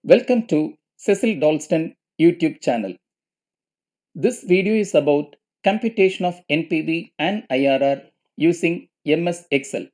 Welcome to Cecil Dalston YouTube channel. This video is about computation of NPV and IRR using MS Excel.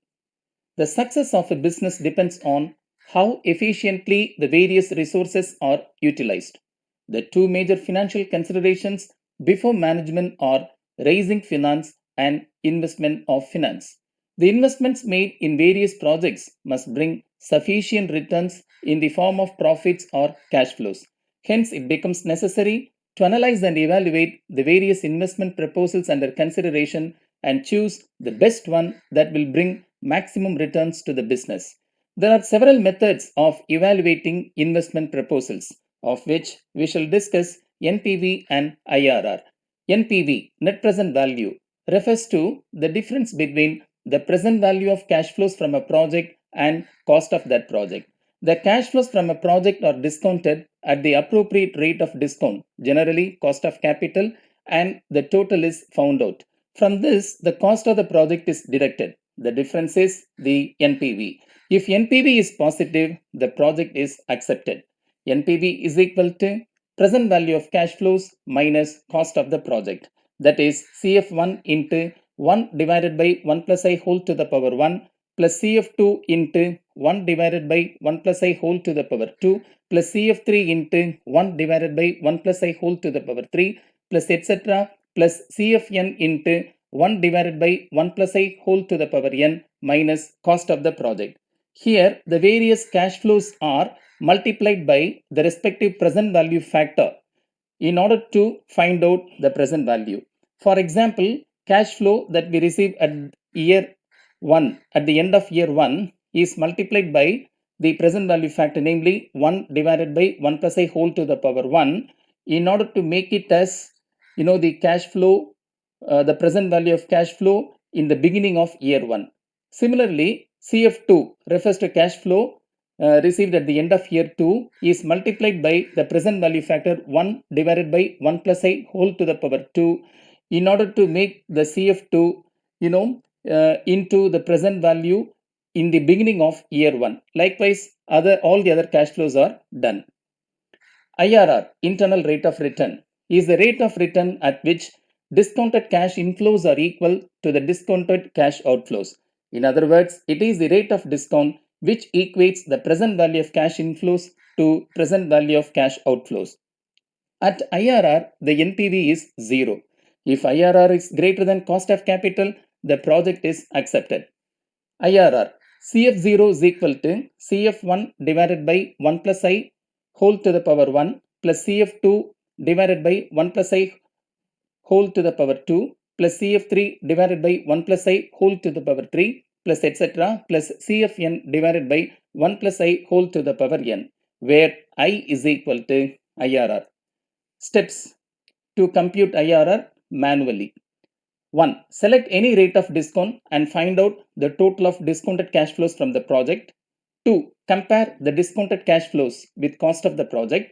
The success of a business depends on how efficiently the various resources are utilized. The two major financial considerations before management are raising finance and investment of finance. The investments made in various projects must bring sufficient returns in the form of profits or cash flows. Hence, it becomes necessary to analyze and evaluate the various investment proposals under consideration and choose the best one that will bring maximum returns to the business. There are several methods of evaluating investment proposals, of which we shall discuss NPV and IRR. NPV, net present value, refers to the difference between the present value of cash flows from a project and cost of that project. The cash flows from a project are discounted at the appropriate rate of discount, generally cost of capital, and the total is found out. From this, the cost of the project is deducted. The difference is the NPV. If NPV is positive, the project is accepted. NPV is equal to present value of cash flows minus cost of the project. That is CF1 into 1 divided by 1 plus I whole to the power 1 plus CF2 into 1 divided by 1 plus I whole to the power 2 plus CF3 into 1 divided by 1 plus I whole to the power 3 plus etc. plus CFN into 1 divided by 1 plus I whole to the power n minus cost of the project. Here, the various cash flows are multiplied by the respective present value factor in order to find out the present value. For example, cash flow that we receive at year 1, at the end of year 1, is multiplied by the present value factor, namely 1 divided by 1 plus I whole to the power 1, in order to make it as the cash flow, the present value of cash flow in the beginning of year 1. Similarly, CF2 refers to cash flow received at the end of year 2 is multiplied by the present value factor 1 divided by 1 plus I whole to the power 2 in order to make the CF2 into the present value in the beginning of year 1. Likewise, all the other cash flows are done. IRR, internal rate of return, is the rate of return at which discounted cash inflows are equal to the discounted cash outflows. In other words, it is the rate of discount which equates the present value of cash inflows to present value of cash outflows. At IRR, the NPV is 0. If IRR is greater than cost of capital, the project is accepted. IRR, CF0 is equal to CF1 divided by 1 plus I whole to the power 1 plus CF2 divided by 1 plus I whole to the power 2 plus CF3 divided by 1 plus I whole to the power 3 plus etc. plus CFN divided by 1 plus I whole to the power n, where I is equal to IRR. Steps to compute IRR manually. 1. Select any rate of discount and find out the total of discounted cash flows from the project. 2. Compare the discounted cash flows with cost of the project.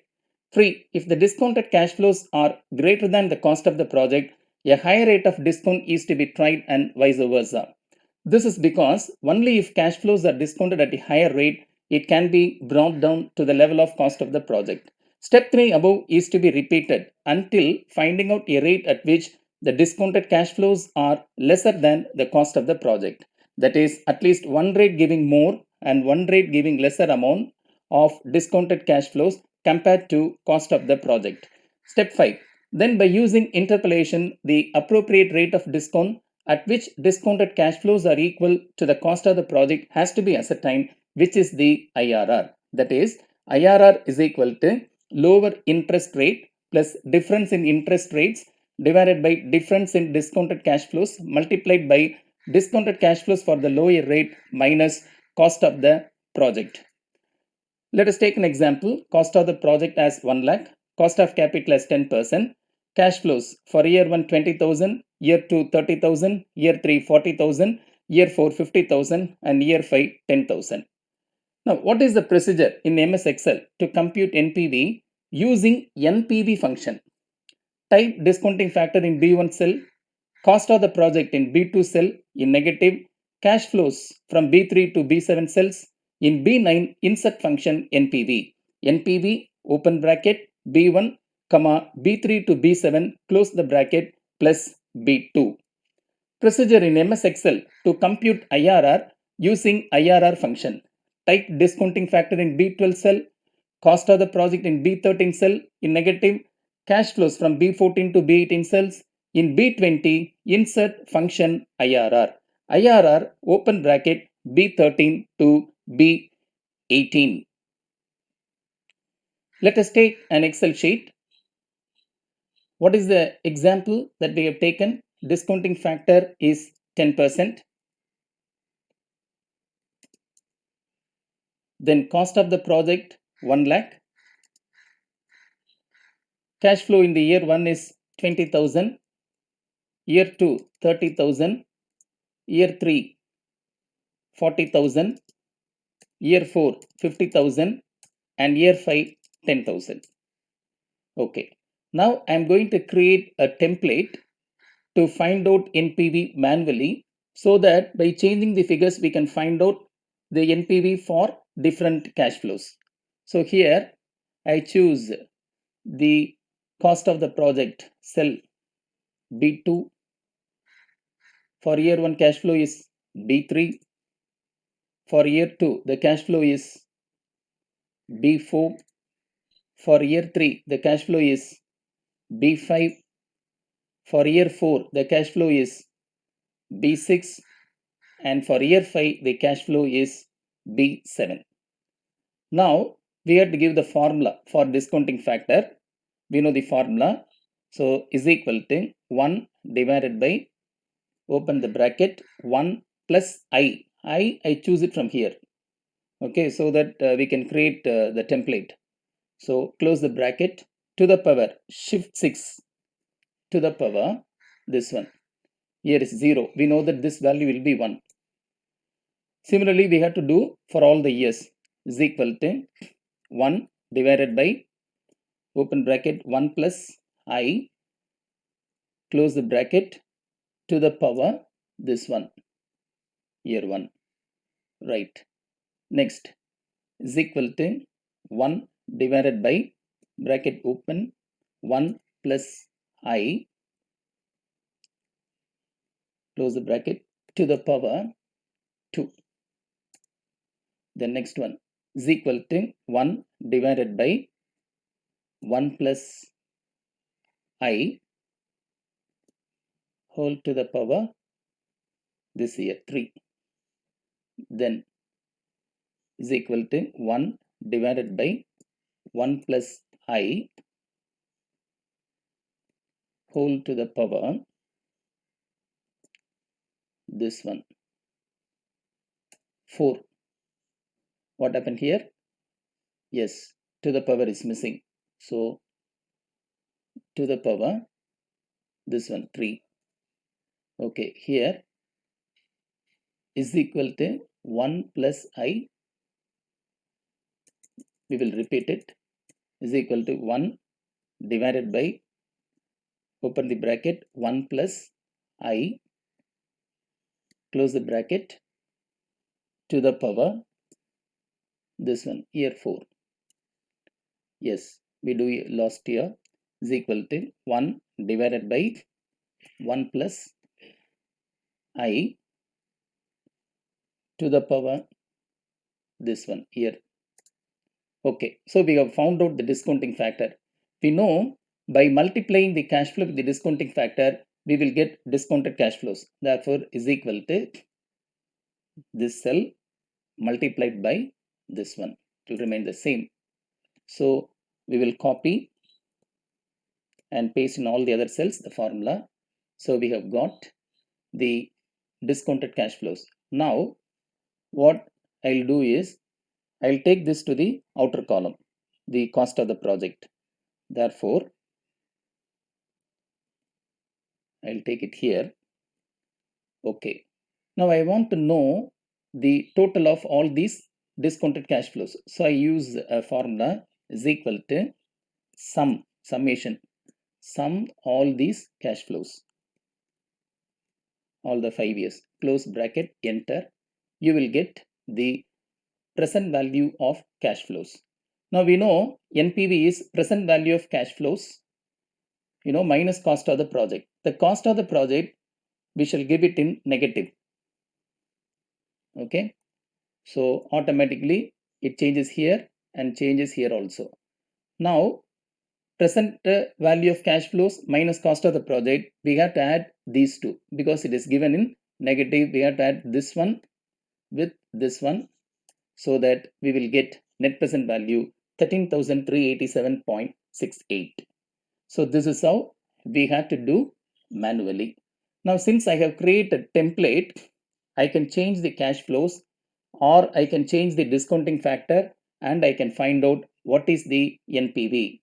3. If the discounted cash flows are greater than the cost of the project, a higher rate of discount is to be tried and vice versa. This is because only if cash flows are discounted at a higher rate, it can be brought down to the level of cost of the project. Step 3 above is to be repeated until finding out a rate at which the discounted cash flows are lesser than the cost of the project. That is, at least one rate giving more and one rate giving lesser amount of discounted cash flows compared to cost of the project. Step 5. Then by using interpolation, the appropriate rate of discount at which discounted cash flows are equal to the cost of the project has to be ascertained, which is the IRR. That is, IRR is equal to lower interest rate plus difference in interest rates divided by difference in discounted cash flows multiplied by discounted cash flows for the lower rate minus cost of the project. Let us take an example. Cost of the project as 1 lakh, cost of capital as 10%, cash flows for year 1 20,000, year 2 30,000, year 3 40,000, year 4 50,000 and year 5 10,000. Now, what is the procedure in MS Excel to compute NPV using NPV function? Type discounting factor in B1 cell, cost of the project in B2 cell in negative, cash flows from B3 to B7 cells in B9, insert function NPV. NPV, open bracket, B1, comma, B3 to B7, close the bracket, plus B2. Procedure in MS Excel to compute IRR using IRR function. Type discounting factor in B12 cell, cost of the project in B13 cell in negative, cash flows from B14 to B18 cells. In B20, insert function IRR. IRR, open bracket, B13 to B18. Let us take an Excel sheet. What is the example that we have taken? Discounting factor is 10%. Then cost of the project 1 lakh. Cash flow in the year 1 is 20,000. Year 2 30,000. Year 3 40,000. Year 4 50,000. And year 5 10,000. Okay. Now I am going to create a template to find out NPV manually, so that by changing the figures we can find out the NPV for different cash flows. So here I choose the cost of the project cell B2. For year 1 cash flow is B3. For year 2 the cash flow is B4. For year 3 the cash flow is B5. For year 4 the cash flow is B6. And for year 5 the cash flow is B7. Now we have to give the formula for discounting factor. We know the formula. So is equal to 1 divided by, open the bracket, 1 plus I. I choose it from here. Okay, so that we can create the template. So close the bracket, to the power shift 6 to the power this one. Here is 0. We know that this value will be 1. Similarly, we have to do for all the years. Is equal to 1 divided by, open bracket, 1 plus I, close the bracket, to the power this one, year 1. Right. Next is equal to 1 divided by, bracket open, 1 plus I, close the bracket, to the power 2. The next one is equal to 1 divided by 1 plus I whole to the power this here 3. Then is equal to 1 divided by 1 plus I whole to the power this one 4. What happened here? Yes, to the power is missing. So to the power this one 3. Okay, here is equal to 1 plus I. We will repeat it. Is equal to 1 divided by, open the bracket, 1 plus I, close the bracket, to the power this one, year 4. Yes, we do last year. Is equal to 1 divided by 1 plus I to the power this one, year. Okay, so we have found out the discounting factor. We know by multiplying the cash flow with the discounting factor, we will get discounted cash flows. Therefore, is equal to this cell multiplied by this one. It will remain the same. So we will copy and paste in all the other cells the formula. So we have got the discounted cash flows. Now what I'll do is, I'll take this to the outer column, the cost of the project. Therefore, I'll take it here. Okay. Now I want to know the total of all these discounted cash flows. So I use a formula is equal to summation, sum all these cash flows, all the 5 years, close bracket, enter. You will get the present value of cash flows. Now we know NPV is present value of cash flows, minus cost of the project. The cost of the project, we shall give it in negative. Okay. So automatically it changes here and changes here also. Now present value of cash flows minus cost of the project, we have to add these two because it is given in negative. We have to add this one with this one so that we will get net present value 13,387.68. So this is how we have to do manually. Now since I have created a template, I can change the cash flows or I can change the discounting factor and I can find out what is the NPV.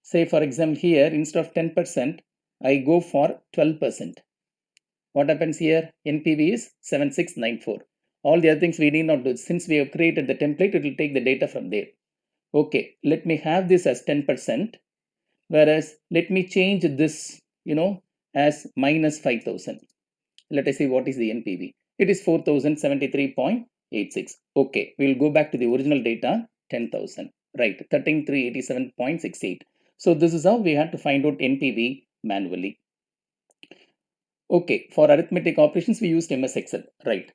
Say for example here instead of 10%, I go for 12%. What happens here? NPV is 7694. All the other things we need not do. Since we have created the template, it will take the data from there. Okay, let me have this as 10%. Whereas let me change this, as minus 5,000. Let us see what is the NPV. It is 4,073.86. Okay, we'll go back to the original data, 10,000. Right, 13,387.68. So this is how we had to find out NPV manually. Okay, for arithmetic operations, we used MS Excel, right?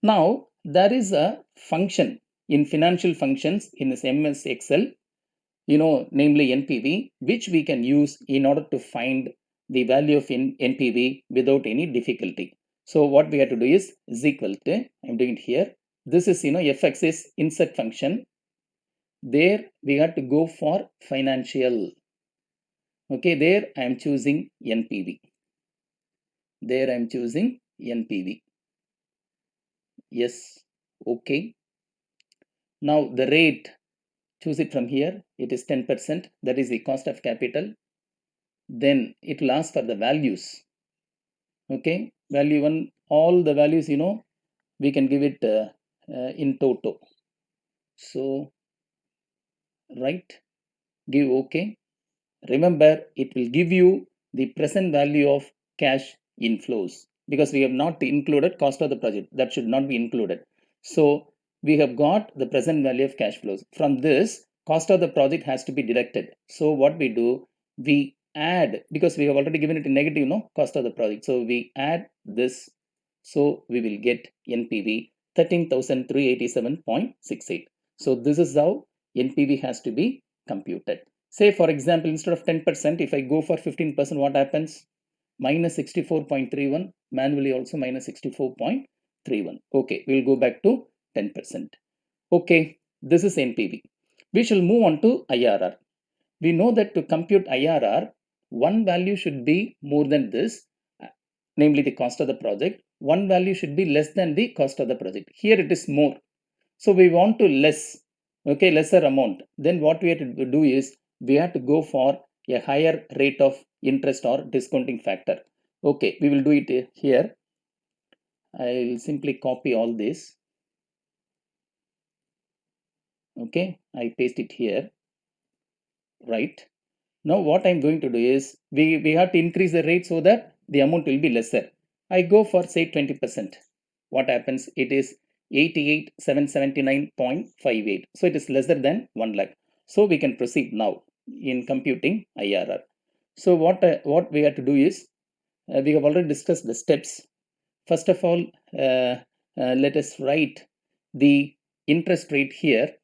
Now, there is a function in financial functions in this MS Excel, namely NPV, which we can use in order to find the value of NPV without any difficulty. So what we have to do is equal to, I'm doing it here. This is, FX is insert function. There we have to go for financial. Okay, there I am choosing NPV. There I am choosing NPV. Yes, okay. Now the rate, choose it from here. It is 10%. That is the cost of capital. Then it will ask for the values. Okay, value 1, all the values, we can give it in toto. So, right, give OK. Remember, it will give you the present value of cash inflows because we have not included cost of the project. That should not be included. So we have got the present value of cash flows. From this, cost of the project has to be deducted. So what we do, we add, because we have already given it in negative, cost of the project. So we add this. So we will get NPV 13,387.68. So this is how NPV has to be computed. Say for example, instead of 10%, if I go for 15%, what happens? Minus 64.31, manually also minus 64.31. Okay, we'll go back to 10%. Okay, this is NPV. We shall move on to IRR. We know that to compute IRR, one value should be more than this, namely the cost of the project. One value should be less than the cost of the project. Here it is more. So we want to lesser amount. Then what we have to do is we have to go for a higher rate of interest or discounting factor. Okay, we will do it here. I will simply copy all this. Okay, I paste it here. Right. Now what I'm going to do is we have to increase the rate so that the amount will be lesser. I go for say 20%. What happens? It is 88,779.58. So it is lesser than 1 lakh. So we can proceed now in computing IRR. So what we have to do is we have already discussed the steps. First of all, let us write the interest rate here.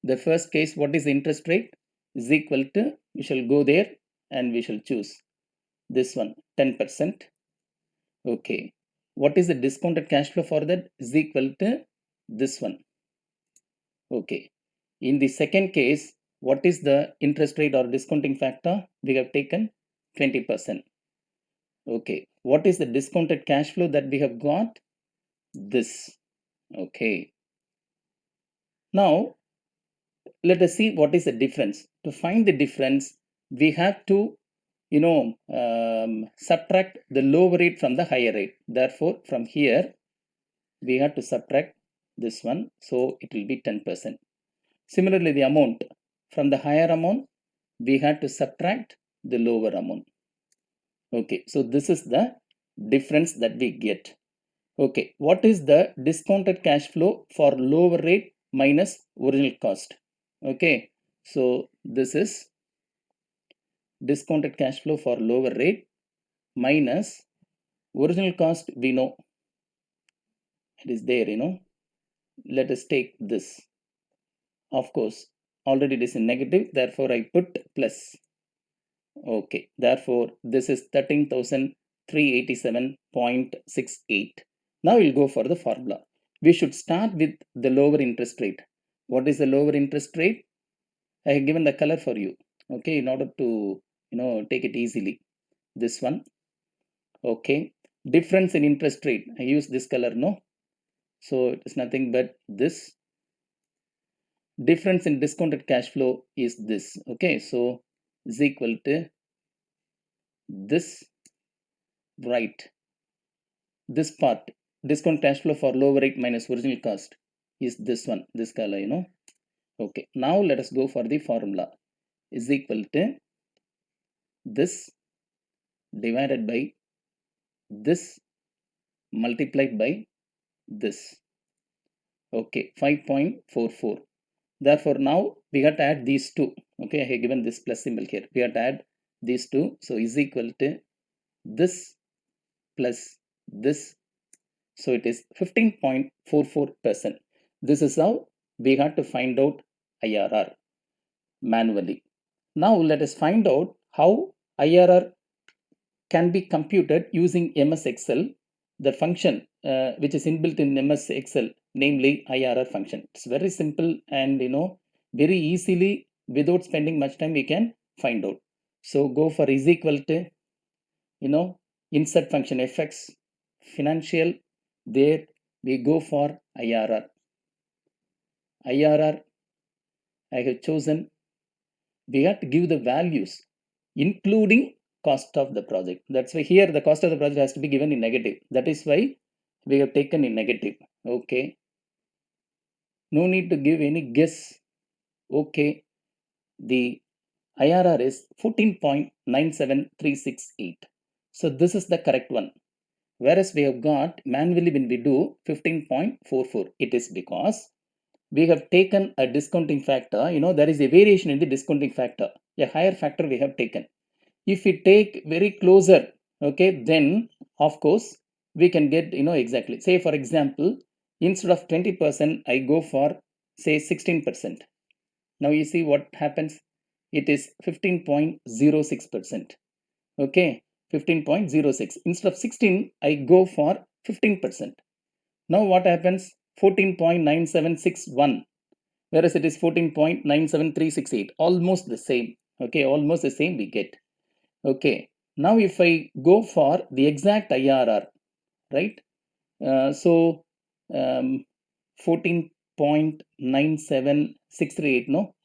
The first case, what is the interest rate? Is equal to, we shall go there and we shall choose this one, 10%. Okay. What is the discounted cash flow for that? Is equal to this one. Okay. In the second case, what is the interest rate or discounting factor? We have taken 20%. Okay. What is the discounted cash flow that we have got? This. Okay. Now, let us see what is the difference. To find the difference, we have to subtract the lower rate from the higher rate. Therefore, from here, we have to subtract this one. So it will be 10%. Similarly, the amount from the higher amount, we have to subtract the lower amount. Okay, so this is the difference that we get. Okay, what is the discounted cash flow for lower rate minus original cost? Okay, so this is discounted cash flow for lower rate minus original cost. We know it is there, let us take this. Of course, already it is in negative, therefore I put plus. Okay, therefore this is 13,387.68. Now we'll go for the formula. We should start with the lower interest rate. What is the lower interest rate? I have given the color for you, okay, in order to take it easily. This one, okay. Difference in interest rate, I use this color, no? So it is nothing but this. Difference in discounted cash flow is this, okay. So is equal to this, right? This part, discount cash flow for lower rate minus original cost, is this one, this color, okay. Now let us go for the formula. Is equal to this divided by this multiplied by this, okay, 5.44. Therefore now we got to add these two, okay. I have given this plus symbol here, we have to add these two. So is equal to this plus this, so it is 15.44%. This is how we had to find out IRR manually. Now let us find out how IRR can be computed using MS Excel, the function which is inbuilt in MS Excel, namely IRR function. It's very simple and very easily, without spending much time, we can find out. So go for is equal to insert function fx financial, there we go for IRR. IRR I have chosen, we have to give the values including cost of the project. That's why here the cost of the project has to be given in negative. That is why we have taken in negative. Okay, no need to give any guess. Okay, the IRR is 14.97368. So this is the correct one. Whereas we have got manually when we do 15.44. It is because we have taken a discounting factor. There is a variation in the discounting factor. A higher factor we have taken. If we take very closer, okay, then of course we can get exactly. Say for example, instead of 20%, I go for say 16%. Now you see what happens. It is 15.06%. Okay, 15.06. Instead of 16, I go for 15%. Now what happens? 14.9761, whereas it is 14.97368. Almost the same. Okay, almost the same we get. Okay, now if I go for the exact IRR, right? So 14.97638, no?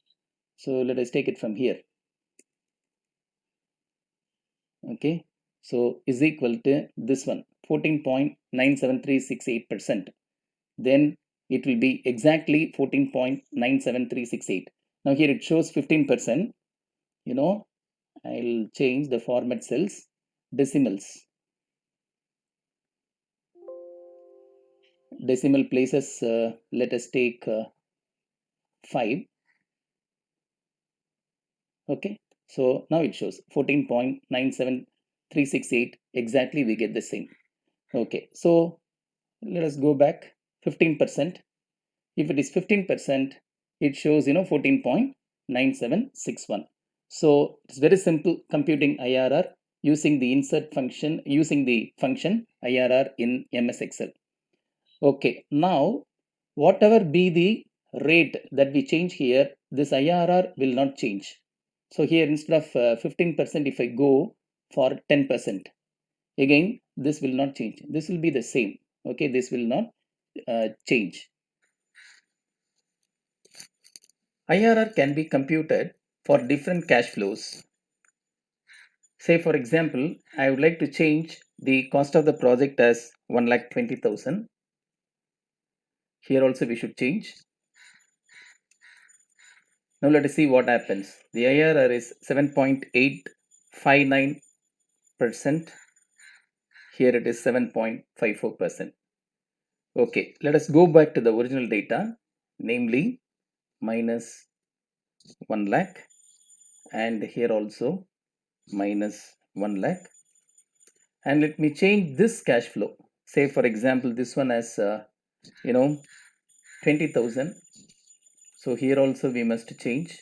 So let us take it from here. Okay, so is equal to this one, 14.97368%. Then it will be exactly 14.97368. Now here it shows 15%. I'll change the format cells, decimals. Decimal places, let us take 5. Okay, so now it shows 14.97368. Exactly, we get the same. Okay, so let us go back. 15%. If it is 15%, it shows 14.9761. So it's very simple computing IRR using the insert function, using the function IRR in MS Excel. Okay, now whatever be the rate that we change here, this IRR will not change. So here instead of 15%, if I go for 10%, again this will not change. This will be the same. Okay, this will not change. IRR can be computed for different cash flows. Say for example, I would like to change the cost of the project as 1,20,000. Here also we should change. Now let us see what happens. The IRR is 7.859%. Here it is 7.54%. Okay, let us go back to the original data, namely minus 1 lakh, and here also minus 1 lakh. And let me change this cash flow. Say for example, this one as 20,000. So here also we must change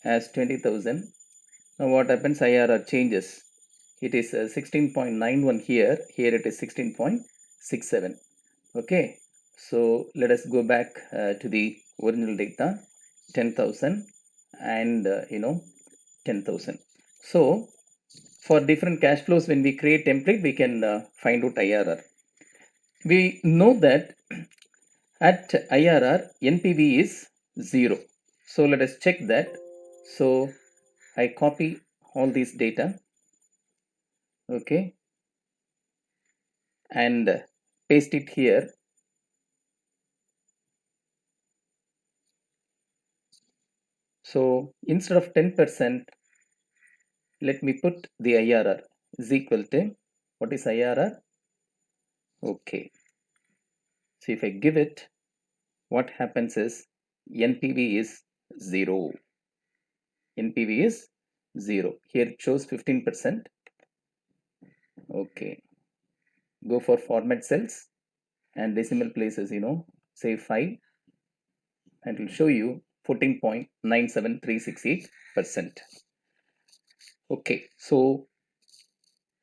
as 20,000. Now what happens? IRR changes. It is 16.91 here. Here it is 16.67. Okay. So let us go back to the original data, 10,000 and 10,000. So for different cash flows, when we create template, we can find out IRR. We know that at IRR, NPV is 0. So let us check that. So I copy all these data, okay, and paste it here. So instead of 10%, let me put the IRR is equal to, what is IRR? Okay. So if I give it, what happens is NPV is 0. NPV is 0. Here it shows 15%. Okay. Go for format cells and decimal places, say 5, and it will show you 14.97368%. Okay. So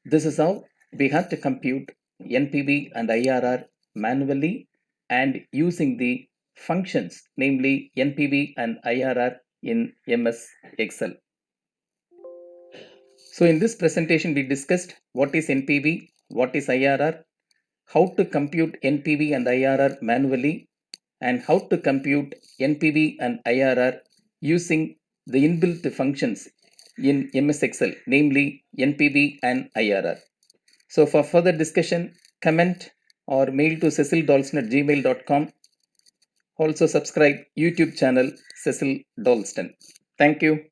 this is how we have to compute NPV and IRR manually and using the functions, namely NPV and IRR in MS Excel. So in this presentation, we discussed what is NPV, what is IRR, how to compute NPV and IRR manually, and how to compute NPV and IRR using the inbuilt functions in MS Excel, namely NPV and IRR. So for further discussion, comment or mail to cecildolston@gmail.com. Also subscribe YouTube channel Cecil Dolston. Thank you.